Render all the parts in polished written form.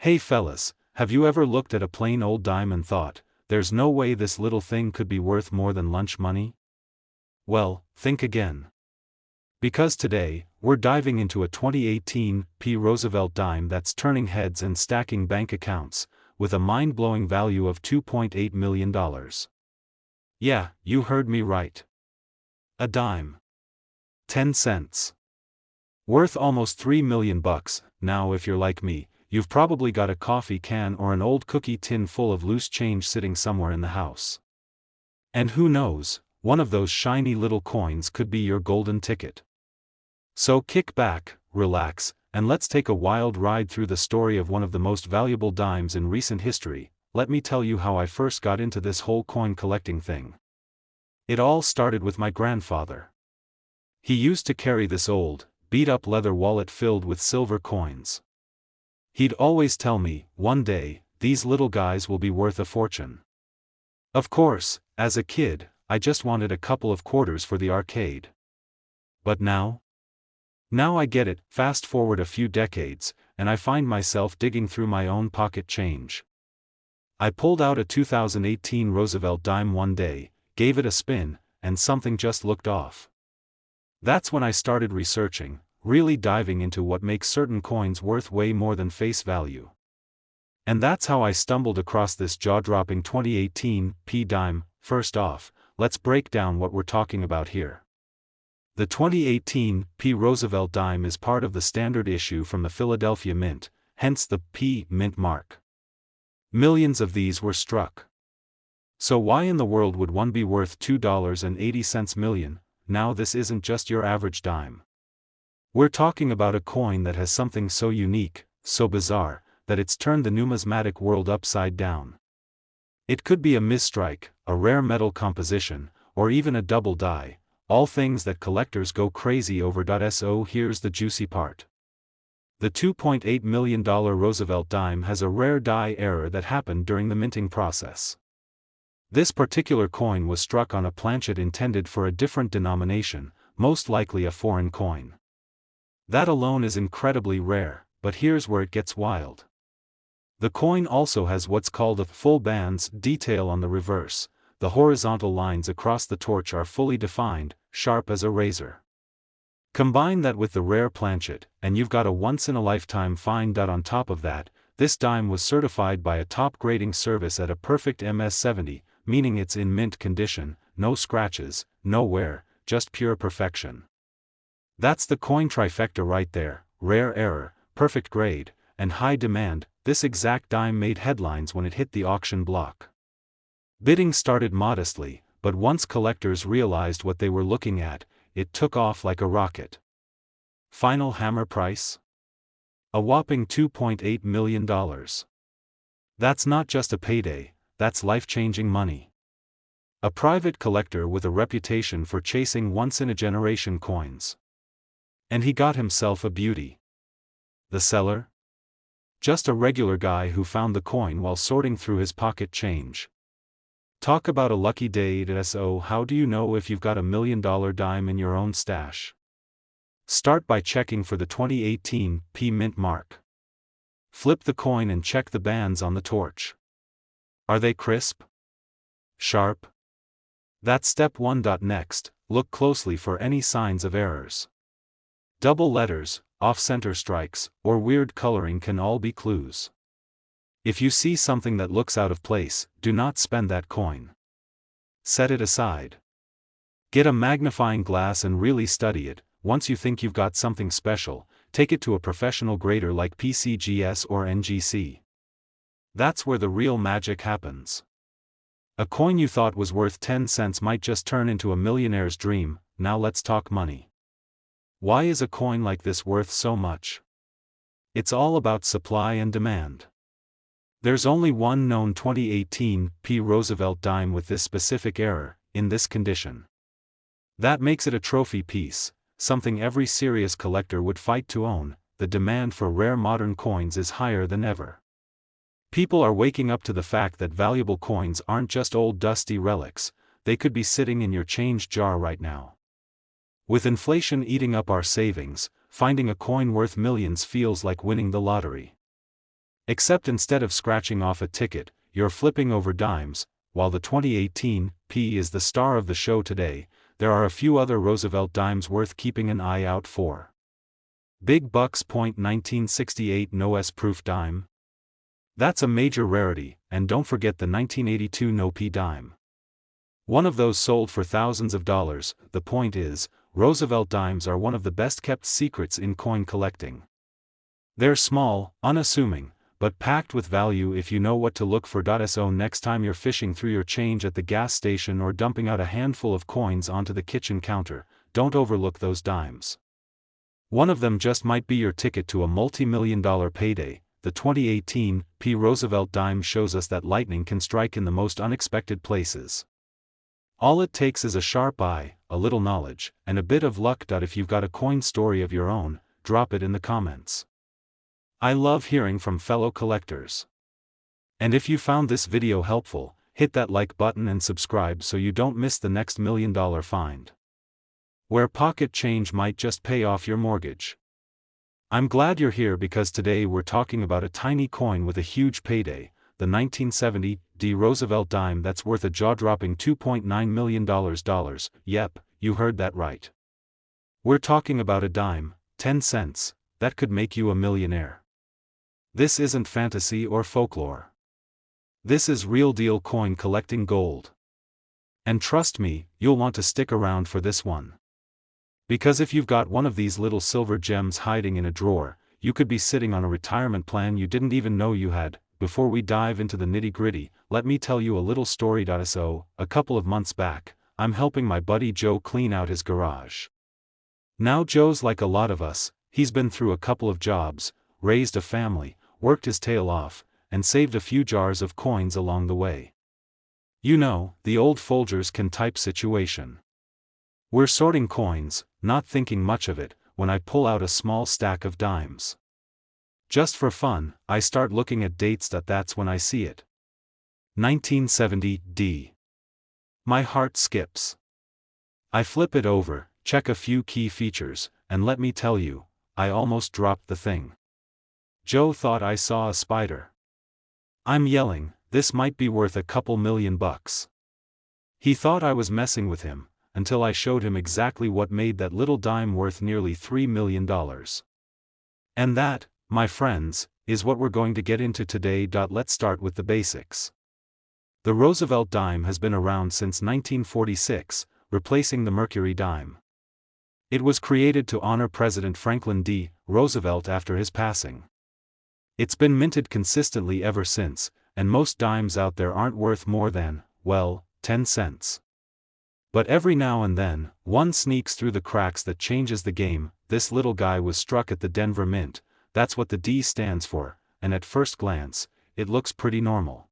Hey fellas, have you ever looked at a plain old dime and thought, there's no way this little thing could be worth more than lunch money? Well, think again. Because today, we're diving into a 2018 Roosevelt dime that's turning heads and stacking bank accounts, with a mind-blowing value of $2.8 million. Yeah, you heard me right. A dime. 10 cents. Worth almost $3 million. Now if you're like me, you've probably got a coffee can or an old cookie tin full of loose change sitting somewhere in the house. And who knows, one of those shiny little coins could be your golden ticket. So kick back, relax, and let's take a wild ride through the story of one of the most valuable dimes in recent history. Let me tell you how I first got into this whole coin collecting thing. It all started with my grandfather. He used to carry this old, beat-up leather wallet filled with silver coins. He'd always tell me, one day, these little guys will be worth a fortune. Of course, as a kid, I just wanted a couple of quarters for the arcade. But now? Now I get it. Fast forward a few decades, and I find myself digging through my own pocket change. I pulled out a 2018 Roosevelt dime one day, gave it a spin, and something just looked off. That's when I started researching, really diving into what makes certain coins worth way more than face value. And that's how I stumbled across this jaw-dropping 2018 dime. First off, let's break down what we're talking about here. The 2018 Roosevelt dime is part of the standard issue from the Philadelphia Mint, hence the P Mint mark. Millions of these were struck. So why in the world would one be worth $2.80 million? Now this isn't just your average dime. We're talking about a coin that has something so unique, so bizarre, that it's turned the numismatic world upside down. It could be a misstrike, a rare metal composition, or even a double die, all things that collectors go crazy over. So here's the juicy part. The $2.8 million Roosevelt dime has a rare die error that happened during the minting process. This particular coin was struck on a planchet intended for a different denomination, most likely a foreign coin. That alone is incredibly rare, but here's where it gets wild. The coin also has what's called a full bands detail on the reverse. The horizontal lines across the torch are fully defined, sharp as a razor. Combine that with the rare planchet, and you've got a once-in-a-lifetime find. On top of that, this dime was certified by a top grading service at a perfect MS70, meaning it's in mint condition, no scratches, no wear, just pure perfection. That's the coin trifecta right there: rare error, perfect grade, and high demand. This exact dime made headlines when it hit the auction block. Bidding started modestly, but once collectors realized what they were looking at, it took off like a rocket. Final hammer price? A whopping $2.8 million. That's not just a payday, that's life-changing money. A private collector with a reputation for chasing once-in-a-generation coins. And he got himself a beauty. The seller? Just a regular guy who found the coin while sorting through his pocket change. Talk about a lucky day. So how do you know if you've got $1 million dime in your own stash? Start by checking for the 2018 Mint mark. Flip the coin and check the bands on the torch. Are they crisp? Sharp? That's step 1. Next, look closely for any signs of errors. Double letters, off-center strikes, or weird coloring can all be clues. If you see something that looks out of place, do not spend that coin. Set it aside. Get a magnifying glass and really study it. Once you think you've got something special, take it to a professional grader like PCGS or NGC. That's where the real magic happens. A coin you thought was worth 10 cents might just turn into a millionaire's dream. Now let's talk money. Why is a coin like this worth so much? It's all about supply and demand. There's only one known 2018 Roosevelt dime with this specific error, in this condition. That makes it a trophy piece, something every serious collector would fight to own. The demand for rare modern coins is higher than ever. People are waking up to the fact that valuable coins aren't just old dusty relics, they could be sitting in your change jar right now. With inflation eating up our savings, finding a coin worth millions feels like winning the lottery. Except instead of scratching off a ticket, you're flipping over dimes. While the 2018 P is the star of the show today, there are a few other Roosevelt dimes worth keeping an eye out for. Big Bucks Point 1968 No-S proof dime. That's a major rarity, and don't forget the 1982 No-P dime. One of those sold for thousands of dollars. The point is, Roosevelt dimes are one of the best-kept secrets in coin collecting. They're small, unassuming, but packed with value if you know what to look for. So next time you're fishing through your change at the gas station or dumping out a handful of coins onto the kitchen counter, don't overlook those dimes. One of them just might be your ticket to a multi-million-dollar payday. The 2018 P Roosevelt dime shows us that lightning can strike in the most unexpected places. All it takes is a sharp eye, a little knowledge, and a bit of luck. If you've got a coin story of your own, drop it in the comments. I love hearing from fellow collectors. And if you found this video helpful, hit that like button and subscribe so you don't miss the next $1 million find, where pocket change might just pay off your mortgage. I'm glad you're here because today we're talking about a tiny coin with a huge payday, the 1970 D Roosevelt dime that's worth a jaw-dropping $2.9 million. Yep, you heard that right. We're talking about a dime, 10 cents, that could make you a millionaire. This isn't fantasy or folklore. This is real-deal coin collecting gold. And trust me, you'll want to stick around for this one. Because if you've got one of these little silver gems hiding in a drawer, you could be sitting on a retirement plan you didn't even know you had. Before we dive into the nitty-gritty, let me tell you a little story. So, a couple of months back, I'm helping my buddy Joe clean out his garage. Now Joe's like a lot of us, he's been through a couple of jobs, raised a family, worked his tail off, and saved a few jars of coins along the way. You know, the old Folgers can type situation. We're sorting coins, not thinking much of it, when I pull out a small stack of dimes. Just for fun, I start looking at dates. That's when I see it. 1970 D. My heart skips. I flip it over, check a few key features, and let me tell you, I almost dropped the thing. Joe thought I saw a spider. I'm yelling, this might be worth a couple $1,000,000. He thought I was messing with him, until I showed him exactly what made that little dime worth nearly $3 million. And that, my friends, is what we're going to get into today. Let's start with the basics. The Roosevelt dime has been around since 1946, replacing the Mercury dime. It was created to honor President Franklin D. Roosevelt after his passing. It's been minted consistently ever since, and most dimes out there aren't worth more than, well, 10 cents. But every now and then, one sneaks through the cracks that changes the game. This little guy was struck at the Denver Mint. That's what the D stands for, and at first glance, it looks pretty normal.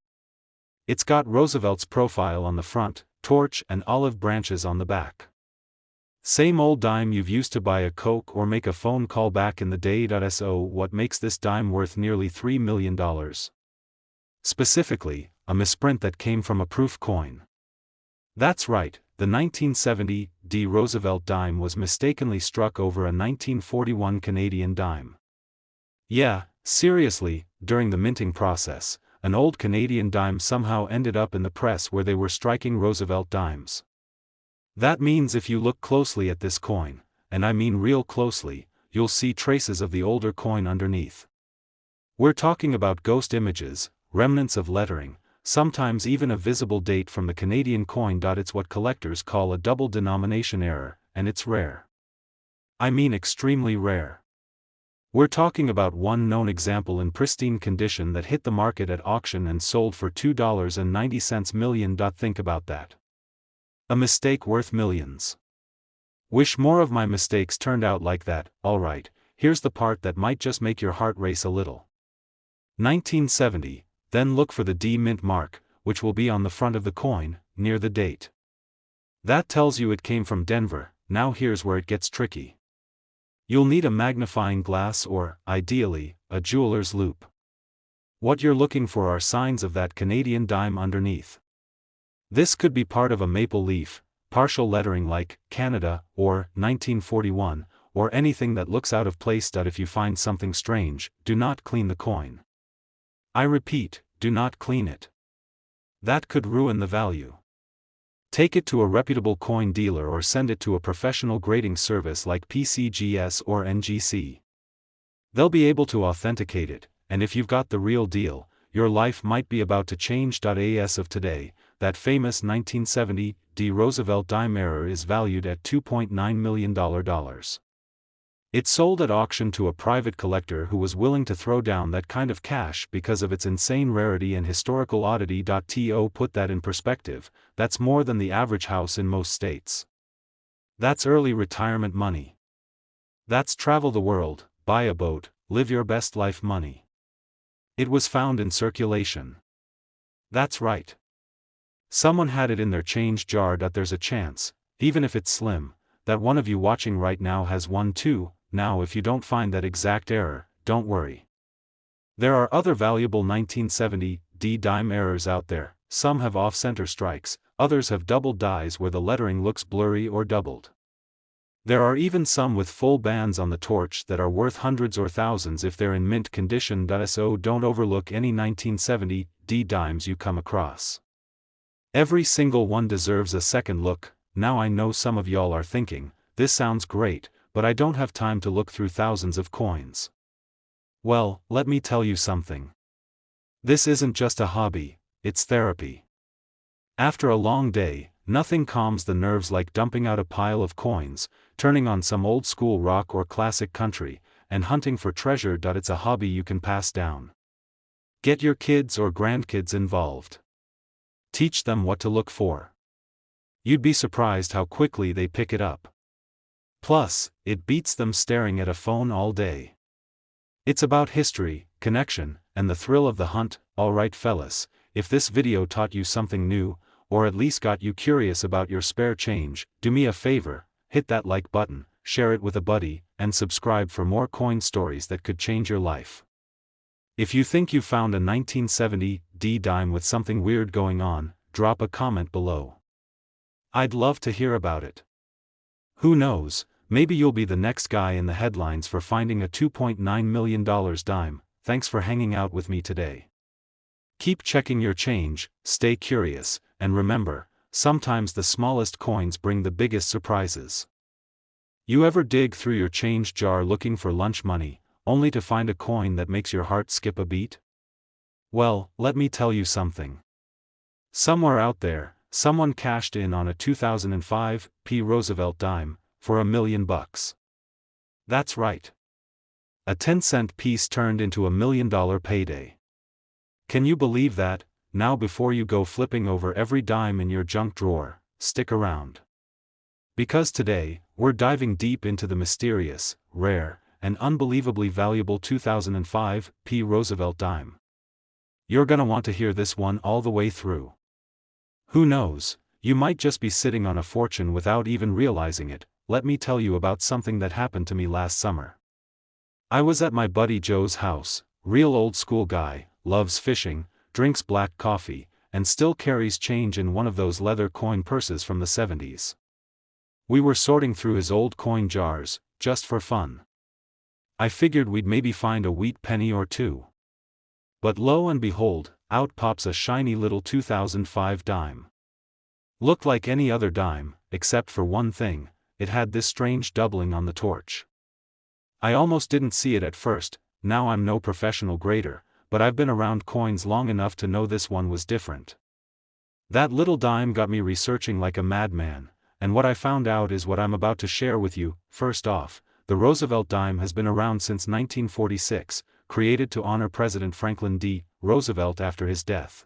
It's got Roosevelt's profile on the front, torch and olive branches on the back. Same old dime you've used to buy a Coke or make a phone call back in the day. So what makes this dime worth nearly $3 million? Specifically, a misprint that came from a proof coin. That's right, the 1970 D Roosevelt dime was mistakenly struck over a 1941 Canadian dime. Yeah, seriously, during the minting process, an old Canadian dime somehow ended up in the press where they were striking Roosevelt dimes. That means if you look closely at this coin, and I mean real closely, you'll see traces of the older coin underneath. We're talking about ghost images, remnants of lettering, sometimes even a visible date from the Canadian coin. It's what collectors call a double denomination error, and it's rare. I mean extremely rare. We're talking about one known example in pristine condition that hit the market at auction and sold for $2.90 million. Think about that. A mistake worth millions. Wish more of my mistakes turned out like that. Alright, here's the part that might just make your heart race a little. 1970, then look for the D mint mark, which will be on the front of the coin, near the date. That tells you it came from Denver. Now here's where it gets tricky. You'll need a magnifying glass or, ideally, a jeweler's loupe. What you're looking for are signs of that Canadian dime underneath. This could be part of a maple leaf, partial lettering like Canada or 1941, or anything that looks out of place. If you find something strange, do not clean the coin. I repeat, do not clean it. That could ruin the value. Take it to a reputable coin dealer or send it to a professional grading service like PCGS or NGC. They'll be able to authenticate it, and if you've got the real deal, your life might be about to change. As of today, that famous 1970 D Roosevelt dime error is valued at $2.9 million. It sold at auction to a private collector who was willing to throw down that kind of cash because of its insane rarity and historical oddity. To put that in perspective, that's more than the average house in most states. That's early retirement money. That's travel the world, buy a boat, live your best life money. It was found in circulation. That's right. Someone had it in their change jar. There's a chance, even if it's slim, that one of you watching right now has one too. Now if you don't find that exact error, don't worry. There are other valuable 1970 D dime errors out there. Some have off-center strikes, others have doubled dies where the lettering looks blurry or doubled. There are even some with full bands on the torch that are worth hundreds or thousands if they're in mint condition. So don't overlook any 1970 D dimes you come across. Every single one deserves a second look. Now I know some of y'all are thinking, this sounds great, but I don't have time to look through thousands of coins. Well, let me tell you something. This isn't just a hobby, it's therapy. After a long day, nothing calms the nerves like dumping out a pile of coins, turning on some old school rock or classic country, and hunting for treasure. It's a hobby you can pass down. Get your kids or grandkids involved. Teach them what to look for. You'd be surprised how quickly they pick it up. Plus, it beats them staring at a phone all day. It's about history, connection, and the thrill of the hunt. Alright fellas, if this video taught you something new, or at least got you curious about your spare change, do me a favor, hit that like button, share it with a buddy, and subscribe for more coin stories that could change your life. If you think you found a 1970 D dime with something weird going on, drop a comment below. I'd love to hear about it. Who knows, maybe you'll be the next guy in the headlines for finding a $2.9 million dime. Thanks for hanging out with me today. Keep checking your change, stay curious, and remember, sometimes the smallest coins bring the biggest surprises. You ever dig through your change jar looking for lunch money, only to find a coin that makes your heart skip a beat? Well, let me tell you something. Somewhere out there, someone cashed in on a 2005 P. Roosevelt dime for $1 million. That's right. A 10-cent piece turned into $1 million payday. Can you believe that? Now before you go flipping over every dime in your junk drawer, stick around. Because today, we're diving deep into the mysterious, rare, and unbelievably valuable 2005 P. Roosevelt dime. You're gonna want to hear this one all the way through. Who knows, you might just be sitting on a fortune without even realizing it. Let me tell you about something that happened to me last summer. I was at my buddy Joe's house, real old school guy, loves fishing, drinks black coffee, and still carries change in one of those leather coin purses from the 70s. We were sorting through his old coin jars, just for fun. I figured we'd maybe find a wheat penny or two. But lo and behold, out pops a shiny little 2005 dime. Looked like any other dime, except for one thing, it had this strange doubling on the torch. I almost didn't see it at first. Now I'm no professional grader, but I've been around coins long enough to know this one was different. That little dime got me researching like a madman, and what I found out is what I'm about to share with you. First off, the Roosevelt dime has been around since 1946, created to honor President Franklin D. Roosevelt after his death.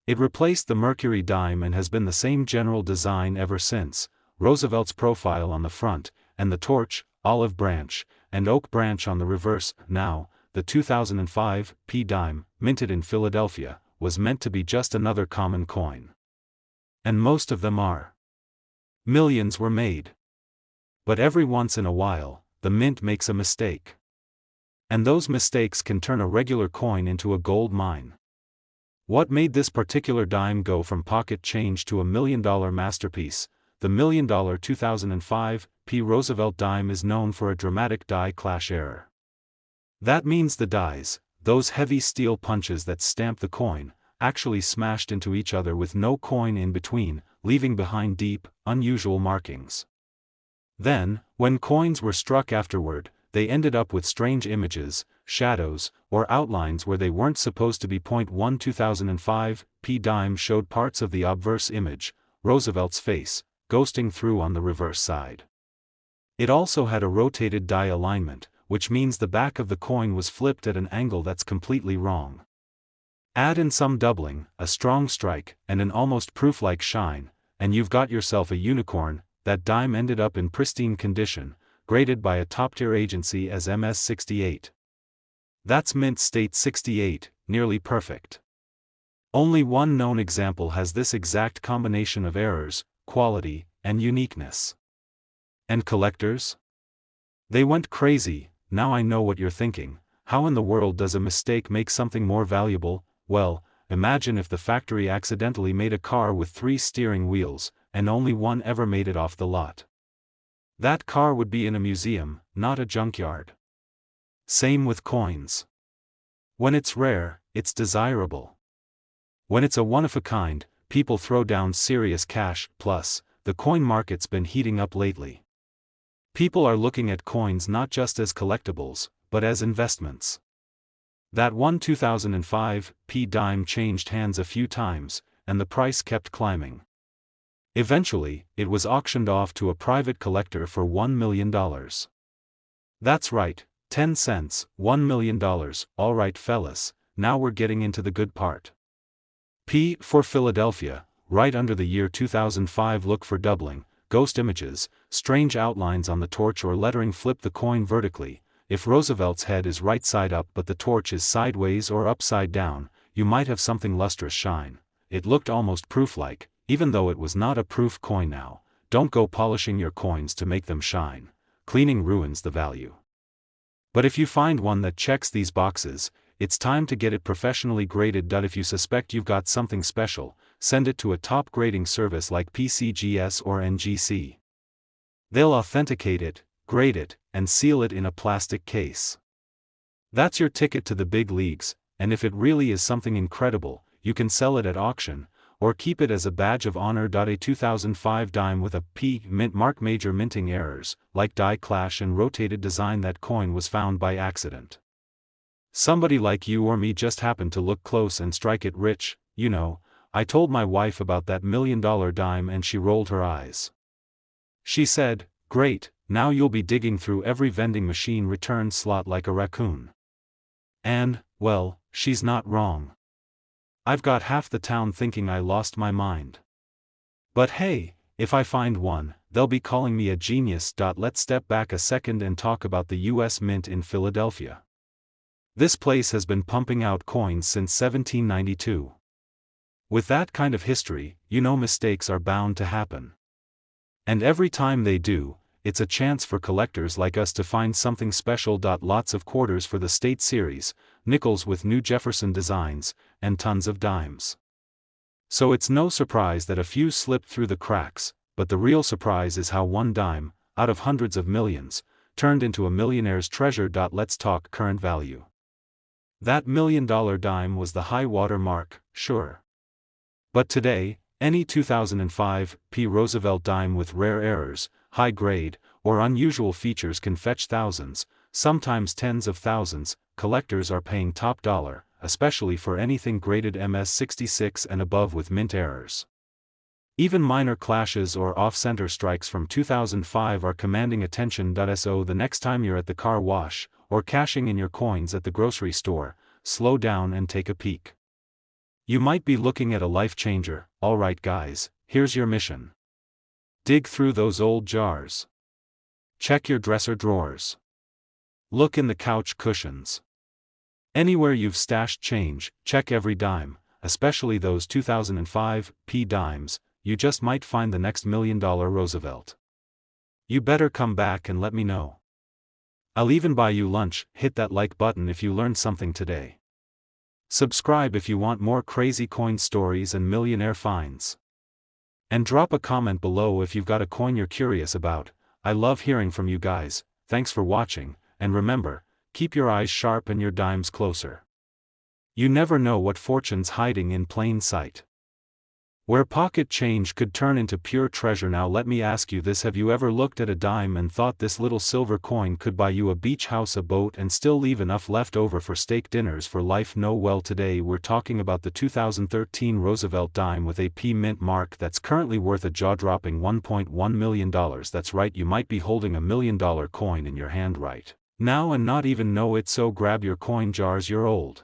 It replaced the Mercury dime and has been the same general design ever since. Roosevelt's profile on the front, and the torch, olive branch, and oak branch on the reverse. Now, the 2005 P dime, minted in Philadelphia, was meant to be just another common coin. And most of them are. Millions were made. But every once in a while, the mint makes a mistake. And those mistakes can turn a regular coin into a gold mine. What made this particular dime go from pocket change to $1 million masterpiece? The $1 million 2005 P. Roosevelt dime is known for a dramatic die clash error. That means the dies, those heavy steel punches that stamp the coin, actually smashed into each other with no coin in between, leaving behind deep, unusual markings. Then, when coins were struck afterward, they ended up with strange images, shadows, or outlines where they weren't supposed to be. 1 2005, P dime showed parts of the obverse image, Roosevelt's face, ghosting through on the reverse side. It also had a rotated die alignment, which means the back of the coin was flipped at an angle that's completely wrong. Add in some doubling, a strong strike, and an almost proof-like shine, and you've got yourself a unicorn. That dime ended up in pristine condition, graded by a top-tier agency as MS68. That's Mint State 68, nearly perfect. Only one known example has this exact combination of errors, quality, and uniqueness. And collectors? They went crazy. Now I know what you're thinking. How in the world does a mistake make something more valuable? Well, imagine if the factory accidentally made a car with 3 steering wheels, and only one ever made it off the lot. That car would be in a museum, not a junkyard. Same with coins. When it's rare, it's desirable. When it's a one-of-a-kind, people throw down serious cash. Plus, the coin market's been heating up lately. People are looking at coins not just as collectibles, but as investments. That one 2005 P dime changed hands a few times, and the price kept climbing. Eventually, it was auctioned off to a private collector for $1 million. That's right, 10 cents, $1 million. Alright fellas, now we're getting into the good part. P for Philadelphia, right under the year 2005. Look for doubling, ghost images, strange outlines on the torch, or lettering. Flip the coin vertically. If Roosevelt's head is right side up but the torch is sideways or upside down, you might have something lustrous shine. It looked almost proof-like, even though it was not a proof coin. Now, don't go polishing your coins to make them shine. Cleaning ruins the value. But if you find one that checks these boxes, it's time to get it professionally graded. If you suspect you've got something special, send it to a top grading service like PCGS or NGC. They'll authenticate it, grade it, and seal it in a plastic case. That's your ticket to the big leagues, and if it really is something incredible, you can sell it at auction, or keep it as a badge of honor. A 2005 dime with a P mint mark. Major minting errors, like die clash and rotated design. That coin was found by accident. Somebody like you or me just happened to look close and strike it rich. You know, I told my wife about that $1 million dime and she rolled her eyes. She said, "Great, now you'll be digging through every vending machine return slot like a raccoon." And, well, she's not wrong. I've got half the town thinking I lost my mind. But hey, if I find one, they'll be calling me a genius. Let's step back a second and talk about the U.S. Mint in Philadelphia. This place has been pumping out coins since 1792. With that kind of history, you know mistakes are bound to happen. And every time they do, it's a chance for collectors like us to find something special. Lots of quarters for the State Series, nickels with New Jefferson designs, and tons of dimes. So it's no surprise that a few slipped through the cracks, but the real surprise is how one dime, out of hundreds of millions, turned into a millionaire's treasure. Let's talk current value. That $1 million dime was the high water mark, sure. But today, any 2005 P Roosevelt dime with rare errors, high grade, or unusual features can fetch thousands, sometimes tens of thousands. Collectors are paying top dollar, especially for anything graded MS66 and above with mint errors. Even minor clashes or off-center strikes from 2005 are commanding attention. So the next time you're at the car wash, or cashing in your coins at the grocery store, slow down and take a peek. You might be looking at a life changer. Alright guys, here's your mission. Dig through those old jars. Check your dresser drawers. Look in the couch cushions. Anywhere you've stashed change, check every dime, especially those 2005 P dimes. You just might find the next $1 million Roosevelt. You better come back and let me know. I'll even buy you lunch. Hit that like button if you learned something today. Subscribe if you want more crazy coin stories and millionaire finds. And drop a comment below if you've got a coin you're curious about. I love hearing from you guys. Thanks for watching, and remember, keep your eyes sharp and your dimes closer. You never know what fortune's hiding in plain sight. Where pocket change could turn into pure treasure. Now let me ask you this: have you ever looked at a dime and thought this little silver coin could buy you a beach house, a boat, and still leave enough left over for steak dinners for life? No. Well, today we're talking about the 2013 Roosevelt dime with a P mint mark that's currently worth a jaw-dropping $1.1 million. That's right, you might be holding $1 million coin in your hand right now and not even know it. So grab your coin jars, your old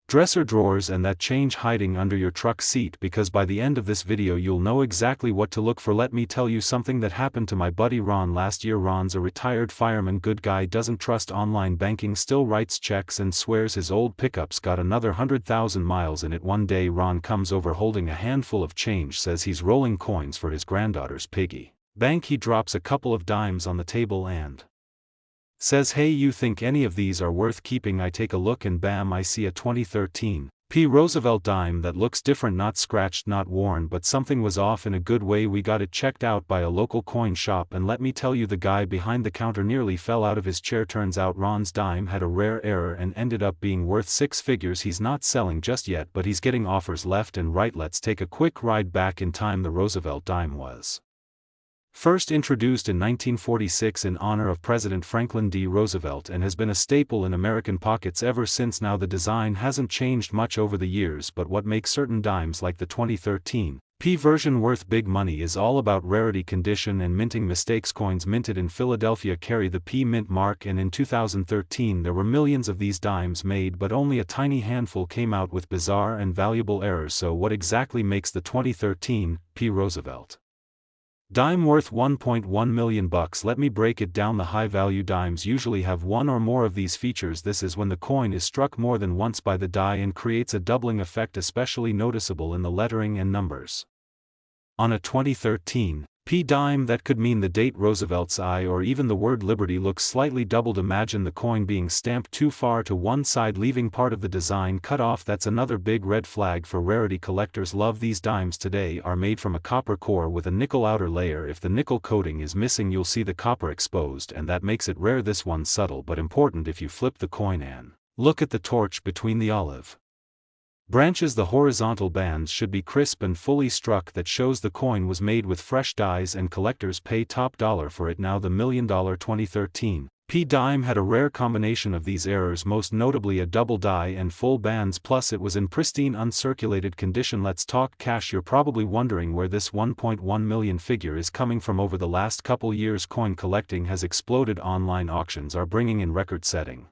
dresser drawers, and that change hiding under your truck seat, because by the end of this video you'll know exactly what to look for. Let me tell you something that happened to my buddy Ron last year. Ron's a retired fireman, good guy, doesn't trust online banking, still writes checks and swears his old pickup's got another 100,000 miles in it. One day Ron comes over holding a handful of change, says he's rolling coins for his granddaughter's piggy bank. He drops a couple of dimes on the table and says, "Hey, you think any of these are worth keeping?" I take a look and bam, I see a 2013 P. Roosevelt dime that looks different, not scratched, not worn, but something was off in a good way. We got it checked out by a local coin shop, and let me tell you, the guy behind the counter nearly fell out of his chair. Turns out Ron's dime had a rare error and ended up being worth six figures. He's not selling just yet, but he's getting offers left and right. Let's take a quick ride back in time. The Roosevelt dime was first introduced in 1946 in honor of President Franklin D. Roosevelt and has been a staple in American pockets ever since. Now the design hasn't changed much over the years, but what makes certain dimes like the 2013 P version worth big money is all about rarity, condition, and minting mistakes. Coins minted in Philadelphia carry the P mint mark, and in 2013 there were millions of these dimes made, but only a tiny handful came out with bizarre and valuable errors. So what exactly makes the 2013 P Roosevelt dime worth $1.1 million? Let me break it down. The high-value dimes usually have one or more of these features. This is when the coin is struck more than once by the die and creates a doubling effect, especially noticeable in the lettering and numbers. On a 2013 P dime, that could mean the date Roosevelt's eye or even the word Liberty looks slightly doubled. Imagine the coin being stamped too far to one side, leaving part of the design cut off. That's another big red flag for rarity collectors. Love these dimes today are made from a copper core with a nickel outer layer. If the nickel coating is missing, you'll see the copper exposed, and that makes it rare. This one's subtle but important. If you flip the coin and look at the torch between the olive branches, the horizontal bands should be crisp and fully struck. That shows the coin was made with fresh dies, and collectors pay top dollar for it. Now the $1 million 2013 P dime had a rare combination of these errors, most notably a double die and full bands, plus it was in pristine uncirculated condition. Let's talk cash. You're probably wondering where this 1.1 million figure is coming from. Over the last couple years, coin collecting has exploded. Online auctions are bringing in record-setting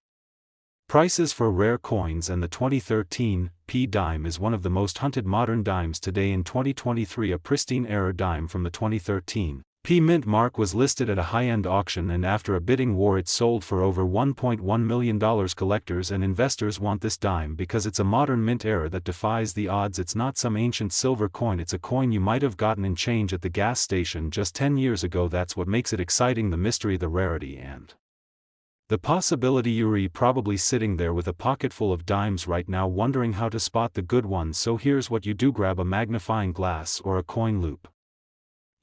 prices for rare coins, and the 2013 P dime is one of the most hunted modern dimes today. In 2023, a pristine error dime from the 2013 P mint mark was listed at a high-end auction, and after a bidding war it sold for over $1.1 million. Collectors and investors want this dime because it's a modern mint error that defies the odds. It's not some ancient silver coin, it's a coin you might have gotten in change at the gas station just 10 years ago. That's what makes it exciting: the mystery, the rarity, and the possibility. You're probably sitting there with a pocket full of dimes right now, wondering how to spot the good ones. So here's what you do: grab a magnifying glass or a coin loupe.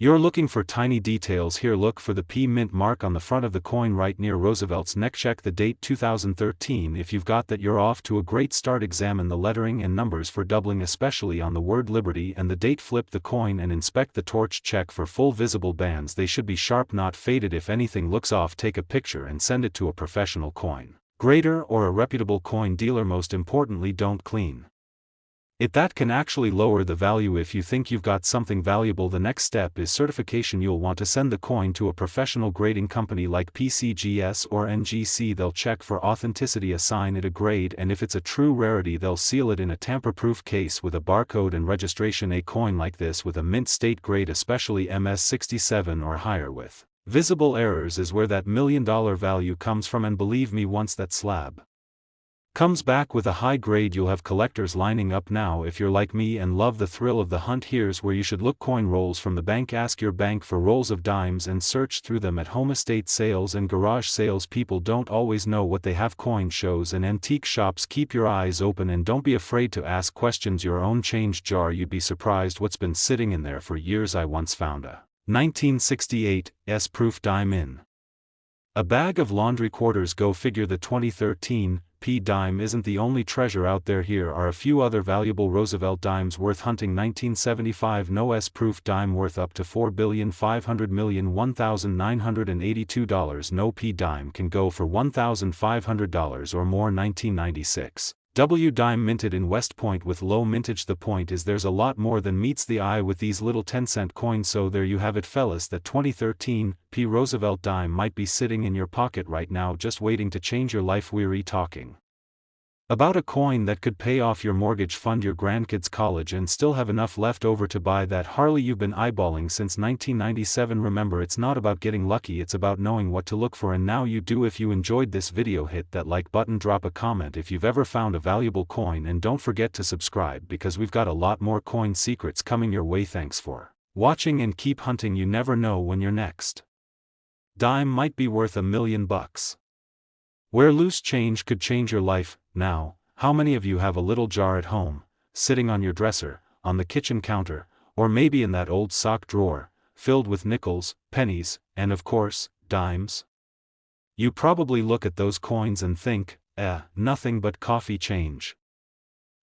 You're looking for tiny details here. Look for the P mint mark on the front of the coin right near Roosevelt's neck. Check the date 2013. If you've got that, you're off to a great start. Examine the lettering and numbers for doubling, especially on the word Liberty and the date. Flip the coin and inspect the torch. Check for full visible bands. They should be sharp, not faded. If anything looks off, take a picture and send it to a professional coin grader or a reputable coin dealer. Most importantly, don't clean it. That can actually lower the value. If you think you've got something valuable, the next step is certification. You'll want to send the coin to a professional grading company like PCGS or NGC. They'll check for authenticity, assign it a grade, and if it's a true rarity, they'll seal it in a tamper-proof case with a barcode and registration. A coin like this with a mint state grade, especially MS67 or higher with visible errors, is where that $1 million value comes from. And believe me, once that slab comes back with a high grade, you'll have collectors lining up. Now if you're like me and love the thrill of the hunt, here's where you should look: coin rolls from the bank. Ask your bank for rolls of dimes and search through them at home estate sales and garage sales. People don't always know what they have. Coin shows and antique shops. Keep your eyes open and don't be afraid to ask questions. Your own change jar, you'd be surprised what's been sitting in there for years. I once found a 1968 S-proof dime in a bag of laundry quarters. Go figure. The 2013 P dime isn't the only treasure out there. Here are a few other valuable Roosevelt dimes worth hunting. 1975 No-S proof dime worth up to $4,500,001,982. No P dime can go for $1,500 or more. 1996 W dime minted in West Point with low mintage. The point is there's a lot more than meets the eye with these little 10-cent coins. So there you have it, fellas. That 2013 P Roosevelt dime might be sitting in your pocket right now, just waiting to change your life. We're talking about a coin that could pay off your mortgage, fund your grandkids' college, and still have enough left over to buy that Harley you've been eyeballing since 1997. Remember, it's not about getting lucky, it's about knowing what to look for, and now you do. If you enjoyed this video, hit that like button, drop a comment if you've ever found a valuable coin, and don't forget to subscribe because we've got a lot more coin secrets coming your way. Thanks for watching and keep hunting. You never know when your next dime might be worth $1 million. Where loose change could change your life. Now, how many of you have a little jar at home, sitting on your dresser, on the kitchen counter, or maybe in that old sock drawer, filled with nickels, pennies, and of course, dimes? You probably look at those coins and think, nothing but coffee change.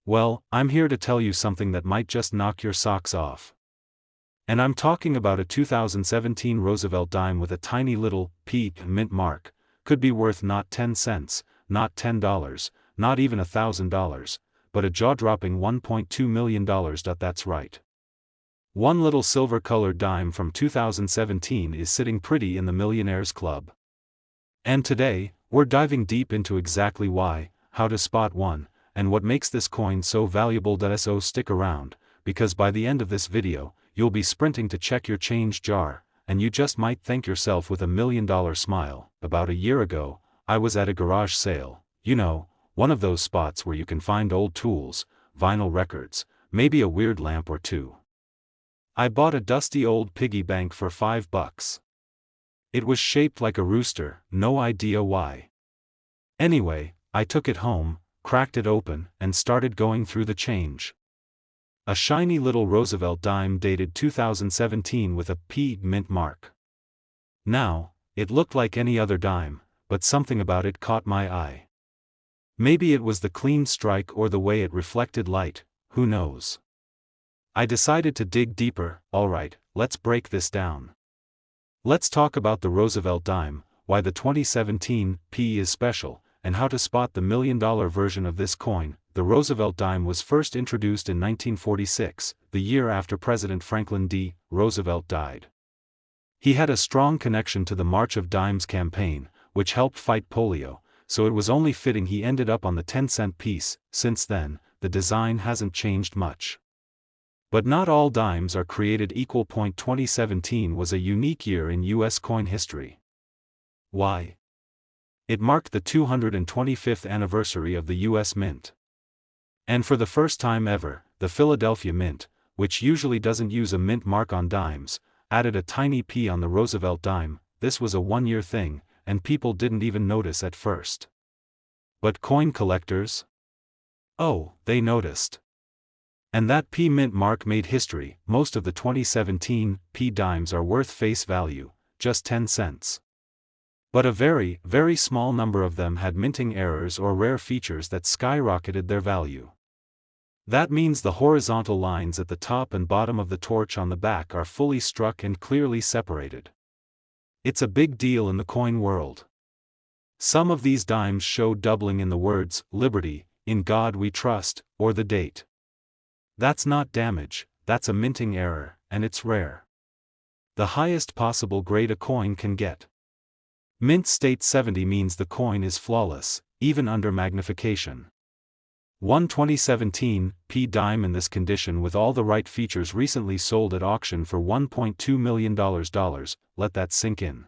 Well, I'm here to tell you something that might just knock your socks off. And I'm talking about a 2017 Roosevelt dime with a tiny little P mint mark. Could be worth not 10 cents, not $10, not even $1,000, but a jaw-dropping $1.2 million. That's right. One little silver-colored dime from 2017 is sitting pretty in the Millionaires Club. And today, we're diving deep into exactly why, how to spot one, and what makes this coin so valuable. So stick around, because by the end of this video, you'll be sprinting to check your change jar, and you just might thank yourself with $1 million smile. About a year ago, I was at a garage sale, you know, one of those spots where you can find old tools, vinyl records, maybe a weird lamp or two. I bought a dusty old piggy bank for $5. It was shaped like a rooster, no idea why. Anyway, I took it home, cracked it open, and started going through the change. A shiny little Roosevelt dime dated 2017 with a P mint mark. Now, it looked like any other dime, but something about it caught my eye. Maybe it was the clean strike or the way it reflected light, who knows. I decided to dig deeper. Alright, let's break this down. Let's talk about the Roosevelt dime, why the 2017 P is special, and how to spot the $1 million version of this coin. The Roosevelt dime was first introduced in 1946, the year after President Franklin D. Roosevelt died. He had a strong connection to the March of Dimes campaign, which helped fight polio, so it was only fitting he ended up on the 10-cent piece. Since then, the design hasn't changed much. But not all dimes are created equal. 2017 was a unique year in U.S. coin history. Why? It marked the 225th anniversary of the U.S. Mint. And for the first time ever, the Philadelphia Mint, which usually doesn't use a mint mark on dimes, added a tiny P on the Roosevelt dime. This was a one-year thing, and people didn't even notice at first. But coin collectors? Oh, they noticed. And that P mint mark made history. Most of the 2017 P dimes are worth face value, just 10 cents. But a very, very small number of them had minting errors or rare features that skyrocketed their value. That means the horizontal lines at the top and bottom of the torch on the back are fully struck and clearly separated. It's a big deal in the coin world. Some of these dimes show doubling in the words, "Liberty, in God we trust," or the date. That's not damage, that's a minting error, and it's rare. The highest possible grade a coin can get. Mint state 70 means the coin is flawless, even under magnification. One 2017 P dime in this condition with all the right features recently sold at auction for $1.2 million. Let that sink in.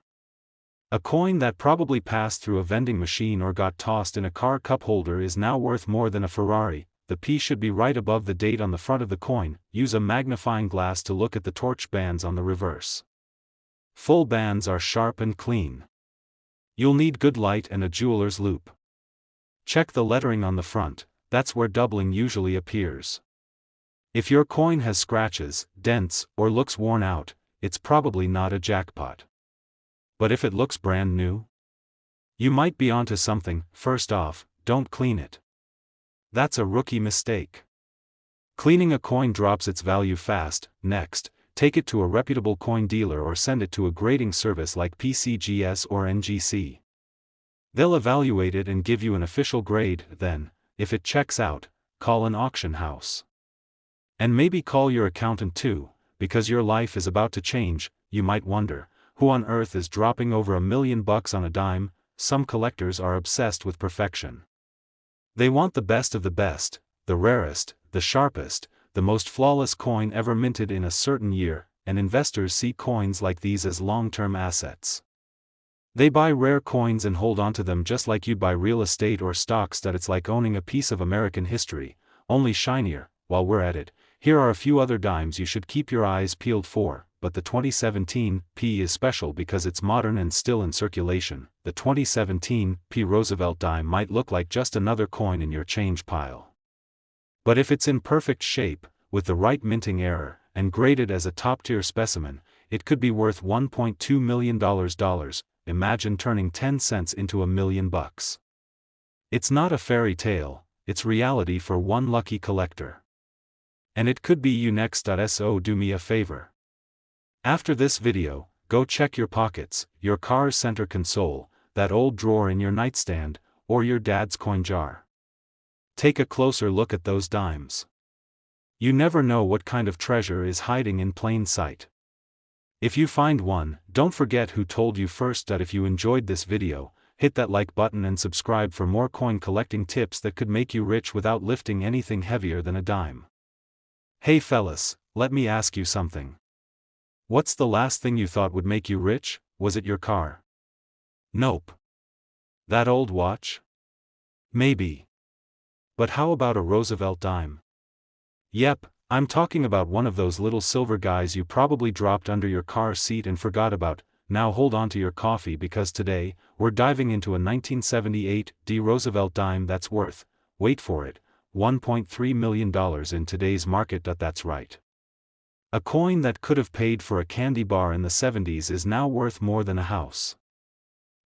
A coin that probably passed through a vending machine or got tossed in a car cup holder is now worth more than a Ferrari. The P should be right above the date on the front of the coin. Use a magnifying glass to look at the torch bands on the reverse. Full bands are sharp and clean. You'll need good light and a jeweler's loupe. Check the lettering on the front, that's where doubling usually appears. If your coin has scratches, dents, or looks worn out, it's probably not a jackpot. But if it looks brand new, you might be onto something. First off, don't clean it. That's a rookie mistake. Cleaning a coin drops its value fast. Next, take it to a reputable coin dealer or send it to a grading service like PCGS or NGC. They'll evaluate it and give you an official grade. Then, if it checks out, call an auction house. And maybe call your accountant too, because your life is about to change. You might wonder, who on earth is dropping over $1 million on a dime? Some collectors are obsessed with perfection. They want the best of the best, the rarest, the sharpest, the most flawless coin ever minted in a certain year, and investors see coins like these as long-term assets. They buy rare coins and hold onto them just like you'd buy real estate or stocks. That it's like owning a piece of American history, only shinier. While we're at it, here are a few other dimes you should keep your eyes peeled for, but the 2017 P is special because it's modern and still in circulation. The 2017 P Roosevelt dime might look like just another coin in your change pile. But if it's in perfect shape, with the right minting error, and graded as a top-tier specimen, it could be worth $1.2 million. Imagine turning 10 cents into $1 million. It's not a fairy tale, it's reality for one lucky collector. And it could be you next. So do me a favor. After this video, go check your pockets, your car's center console, that old drawer in your nightstand, or your dad's coin jar. Take a closer look at those dimes. You never know what kind of treasure is hiding in plain sight. If you find one, don't forget who told you first. If you enjoyed this video, hit that like button and subscribe for more coin collecting tips that could make you rich without lifting anything heavier than a dime. Hey fellas, let me ask you something. What's the last thing you thought would make you rich? Was it your car? Nope. That old watch? Maybe. But how about a Roosevelt dime? Yep, I'm talking about one of those little silver guys you probably dropped under your car seat and forgot about. Now hold on to your coffee because today, we're diving into a 1978 D Roosevelt dime that's worth, wait for it, $1.3 million in today's market. That's right. A coin that could have paid for a candy bar in the 70s is now worth more than a house.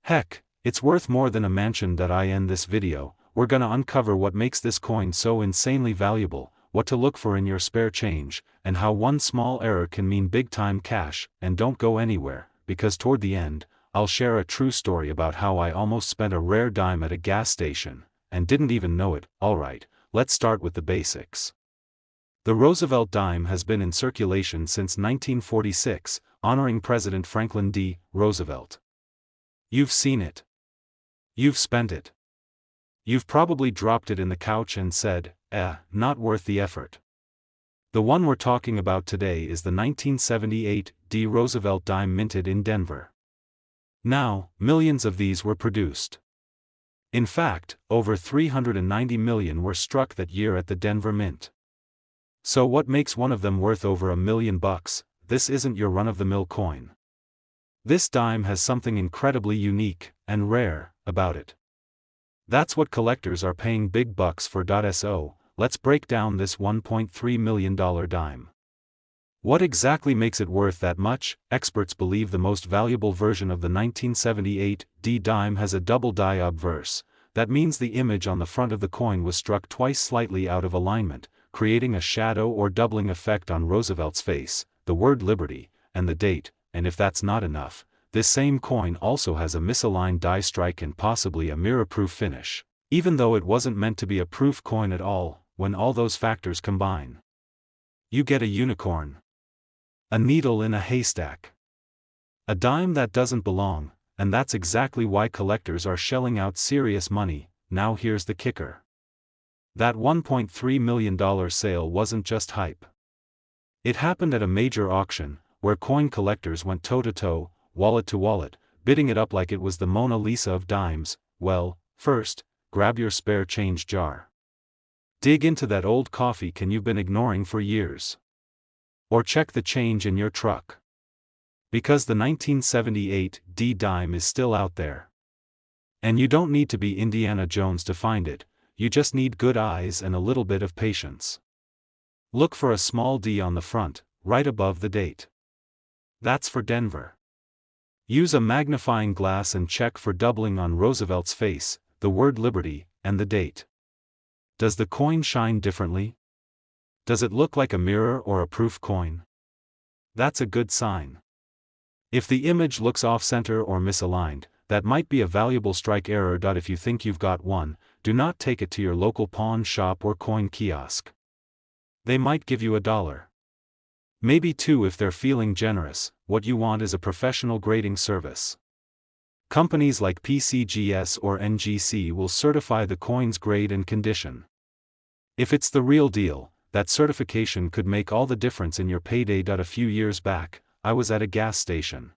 Heck, it's worth more than a mansion. In this video, we're gonna uncover what makes this coin so insanely valuable, what to look for in your spare change, and how one small error can mean big-time cash. And don't go anywhere, because toward the end, I'll share a true story about how I almost spent a rare dime at a gas station, and didn't even know it. Alright, let's start with the basics. The Roosevelt dime has been in circulation since 1946, honoring President Franklin D. Roosevelt. You've seen it. You've spent it. You've probably dropped it in the couch and said, not worth the effort. The one we're talking about today is the 1978 D Roosevelt dime minted in Denver. Now, millions of these were produced. In fact, over 390 million were struck that year at the Denver Mint. So what makes one of them worth over $1 million? This isn't your run-of-the-mill coin. This dime has something incredibly unique and rare about it. That's what collectors are paying big bucks for. So, let's break down this $1.3 million dime. What exactly makes it worth that much? Experts believe the most valuable version of the 1978 D dime has a double die obverse. That means the image on the front of the coin was struck twice slightly out of alignment, creating a shadow or doubling effect on Roosevelt's face, the word liberty, and the date. And if that's not enough, this same coin also has a misaligned die strike and possibly a mirror-proof finish, even though it wasn't meant to be a proof coin at all. When all those factors combine, you get a unicorn. A needle in a haystack. A dime that doesn't belong, and that's exactly why collectors are shelling out serious money. Now here's the kicker. That $1.3 million sale wasn't just hype. It happened at a major auction, where coin collectors went toe-to-toe, wallet to wallet, bidding it up like it was the Mona Lisa of dimes. Well, first, grab your spare change jar. Dig into that old coffee can you've been ignoring for years. Or check the change in your truck. Because the 1978 D dime is still out there. And you don't need to be Indiana Jones to find it, you just need good eyes and a little bit of patience. Look for a small D on the front, right above the date. That's for Denver. Use a magnifying glass and check for doubling on Roosevelt's face, the word liberty, and the date. Does the coin shine differently? Does it look like a mirror or a proof coin? That's a good sign. If the image looks off-center or misaligned, that might be a valuable strike error. If you think you've got one, do not take it to your local pawn shop or coin kiosk. They might give you $1. Maybe $2 if they're feeling generous. What you want is a professional grading service. Companies like PCGS or NGC will certify the coin's grade and condition. If it's the real deal, that certification could make all the difference in your payday. A few years back, I was at a gas station.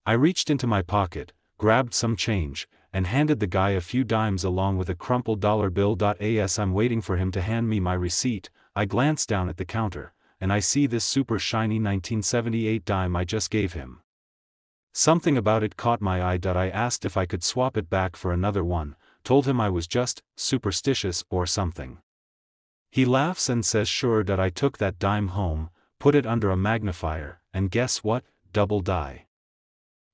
I reached into my pocket, grabbed some change, and handed the guy a few dimes along with a crumpled dollar bill. As I'm waiting for him to hand me my receipt, I glance down at the counter, and I see this super shiny 1978 dime I just gave him. Something about it caught my eye. I asked if I could swap it back for another one, told him I was just superstitious or something. He laughs and says sure. I took that dime home, put it under a magnifier, and guess what? Double die.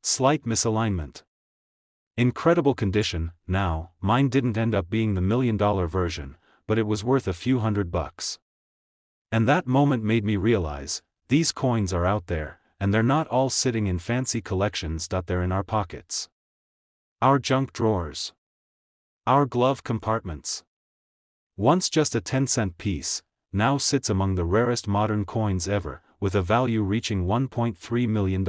Slight misalignment. Incredible condition. Now, mine didn't end up being the $1 million version, but it was worth a few $100. And that moment made me realize, these coins are out there, and they're not all sitting in fancy collections. They're in our pockets. Our junk drawers. Our glove compartments. Once just a 10-cent piece, now sits among the rarest modern coins ever, with a value reaching $1.3 million.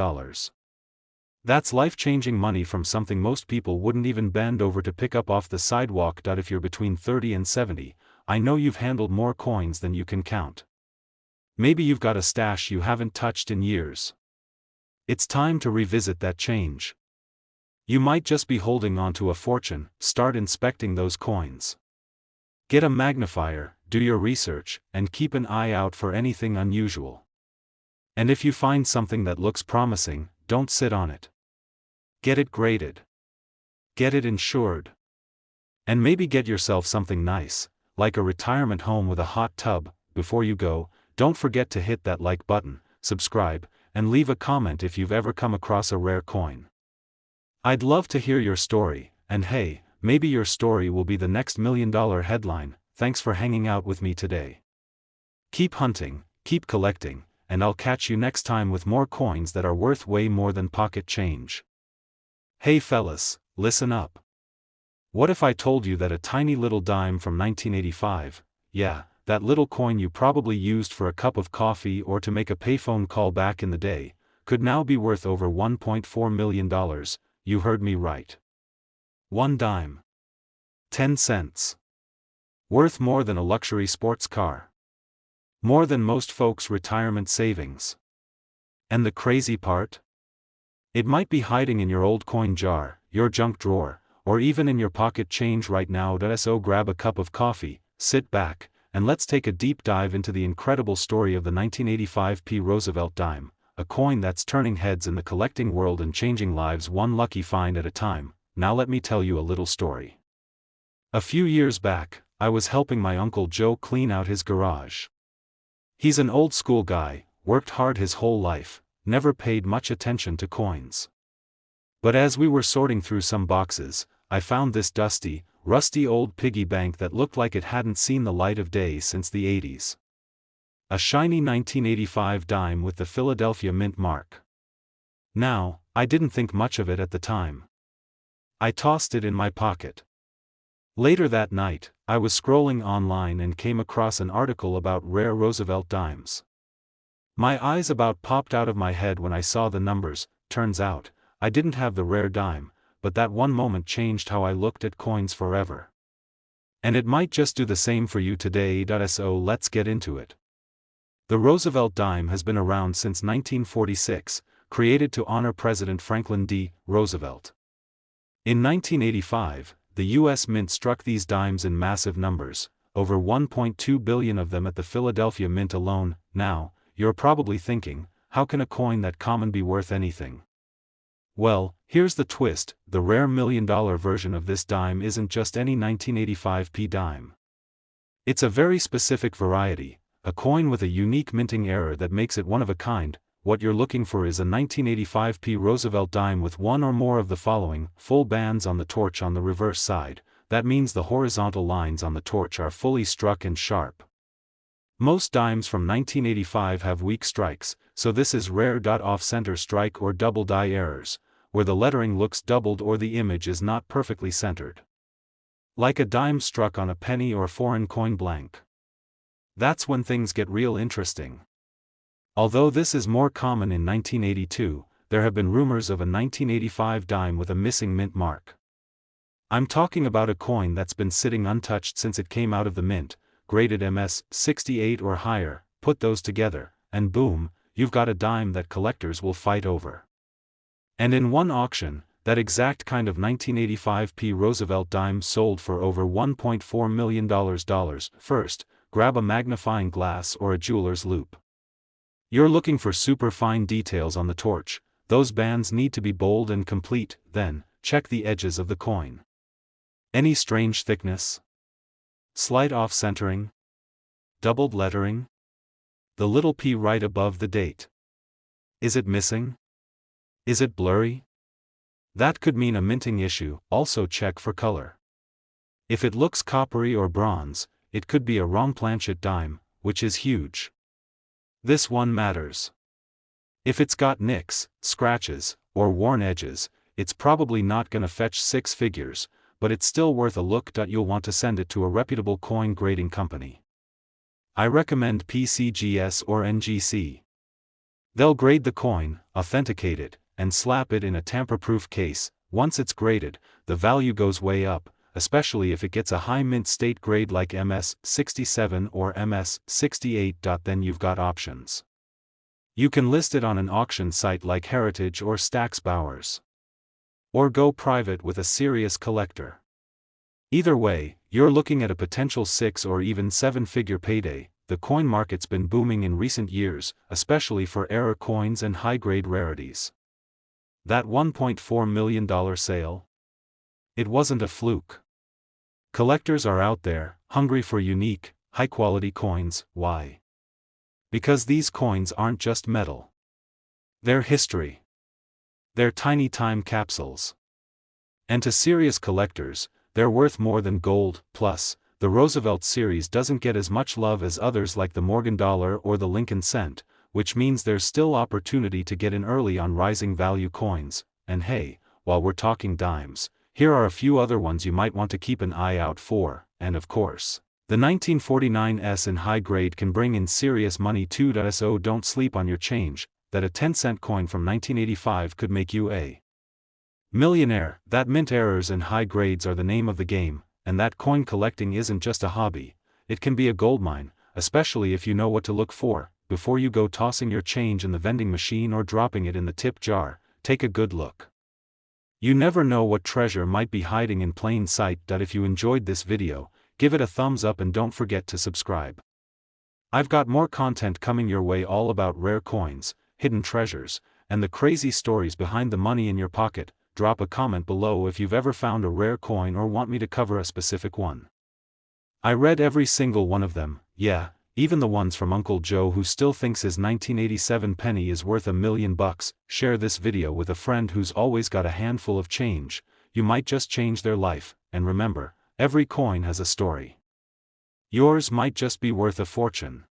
That's life-changing money from something most people wouldn't even bend over to pick up off the sidewalk. If you're between 30 and 70, I know you've handled more coins than you can count. Maybe you've got a stash you haven't touched in years. It's time to revisit that change. You might just be holding on to a fortune. Start inspecting those coins. Get a magnifier, do your research, and keep an eye out for anything unusual. And if you find something that looks promising, don't sit on it. Get it graded. Get it insured. And maybe get yourself something nice, like a retirement home with a hot tub. Before you go, don't forget to hit that like button, subscribe, and leave a comment if you've ever come across a rare coin. I'd love to hear your story, and hey, maybe your story will be the next $1 million headline. Thanks for hanging out with me today. Keep hunting, keep collecting, and I'll catch you next time with more coins that are worth way more than pocket change. Hey fellas, listen up. What if I told you that a tiny little dime from 1985, yeah, that little coin you probably used for a cup of coffee or to make a payphone call back in the day, could now be worth over $1.4 million? You heard me right. One dime. 10 cents. Worth more than a luxury sports car. More than most folks' retirement savings. And the crazy part? It might be hiding in your old coin jar, your junk drawer, or even in your pocket change right now. So grab a cup of coffee, sit back, and let's take a deep dive into the incredible story of the 1985 Roosevelt dime, a coin that's turning heads in the collecting world and changing lives one lucky find at a time. Now let me tell you a little story. A few years back, I was helping my Uncle Joe clean out his garage. He's an old school guy, worked hard his whole life, never paid much attention to coins. But as we were sorting through some boxes, I found this dusty, rusty old piggy bank that looked like it hadn't seen the light of day since the 80s. A shiny 1985 dime with the Philadelphia Mint mark. Now, I didn't think much of it at the time. I tossed it in my pocket. Later that night, I was scrolling online and came across an article about rare Roosevelt dimes. My eyes about popped out of my head when I saw the numbers. Turns out, I didn't have the rare dime, but that one moment changed how I looked at coins forever. And it might just do the same for you today. So let's get into it. The Roosevelt dime has been around since 1946, created to honor President Franklin D. Roosevelt. In 1985, the U.S. Mint struck these dimes in massive numbers, over 1.2 billion of them at the Philadelphia Mint alone. Now, you're probably thinking, how can a coin that common be worth anything? Well, here's the twist: the rare $1 million version of this dime isn't just any 1985 dime. It's a very specific variety, a coin with a unique minting error that makes it one of a kind. What you're looking for is a 1985 Roosevelt dime with one or more of the following: full bands on the torch on the reverse side, that means the horizontal lines on the torch are fully struck and sharp. Most dimes from 1985 have weak strikes, so this is rare. Off-center strike or double die errors, where the lettering looks doubled or the image is not perfectly centered. Like a dime struck on a penny or foreign coin blank. That's when things get real interesting. Although this is more common in 1982, there have been rumors of a 1985 dime with a missing mint mark. I'm talking about a coin that's been sitting untouched since it came out of the mint, graded MS 68 or higher. Put those together, and boom, you've got a dime that collectors will fight over. And in one auction, that exact kind of 1985 P. Roosevelt dime sold for over $1.4 million. First, grab a magnifying glass or a jeweler's loupe. You're looking for super fine details on the torch. Those bands need to be bold and complete. Then, check the edges of the coin. Any strange thickness? Slight off-centering? Doubled lettering? The little p right above the date. Is it missing? Is it blurry? That could mean a minting issue. Also check for color. If it looks coppery or bronze, it could be a wrong planchet dime, which is huge. This one matters. If it's got nicks, scratches, or worn edges, it's probably not gonna fetch 6 figures, but it's still worth a look. You'll want to send it to a reputable coin grading company. I recommend PCGS or NGC. They'll grade the coin, authenticate it, and slap it in a tamper-proof case. Once it's graded, the value goes way up, especially if it gets a high mint state grade like MS 67 or MS 68. Then you've got options. You can list it on an auction site like Heritage or Stax Bowers. Or go private with a serious collector. Either way, you're looking at a potential 6 or even 7-figure payday. The coin market's been booming in recent years, especially for error coins and high-grade rarities. That $1.4 million sale? It wasn't a fluke. Collectors are out there, hungry for unique, high-quality coins. Why? Because these coins aren't just metal. They're history. They're tiny time capsules. And to serious collectors, they're worth more than gold. Plus, the Roosevelt series doesn't get as much love as others like the Morgan dollar or the Lincoln cent, which means there's still opportunity to get in early on rising value coins. And hey, while we're talking dimes, here are a few other ones you might want to keep an eye out for. And of course, the 1949s in high grade can bring in serious money too. So don't sleep on your change. That a 10-cent coin from 1985 could make you a millionaire. That mint errors and high grades are the name of the game, and that coin collecting isn't just a hobby, it can be a goldmine, especially if you know what to look for. Before you go tossing your change in the vending machine or dropping it in the tip jar, take a good look. You never know what treasure might be hiding in plain sight. If you enjoyed this video, give it a thumbs up and don't forget to subscribe. I've got more content coming your way all about rare coins, hidden treasures, and the crazy stories behind the money in your pocket. Drop a comment below if you've ever found a rare coin or want me to cover a specific one. I read every single one of them, yeah, even the ones from Uncle Joe who still thinks his 1987 penny is worth $1 million. Share this video with a friend who's always got a handful of change. You might just change their life. And remember, every coin has a story. Yours might just be worth a fortune.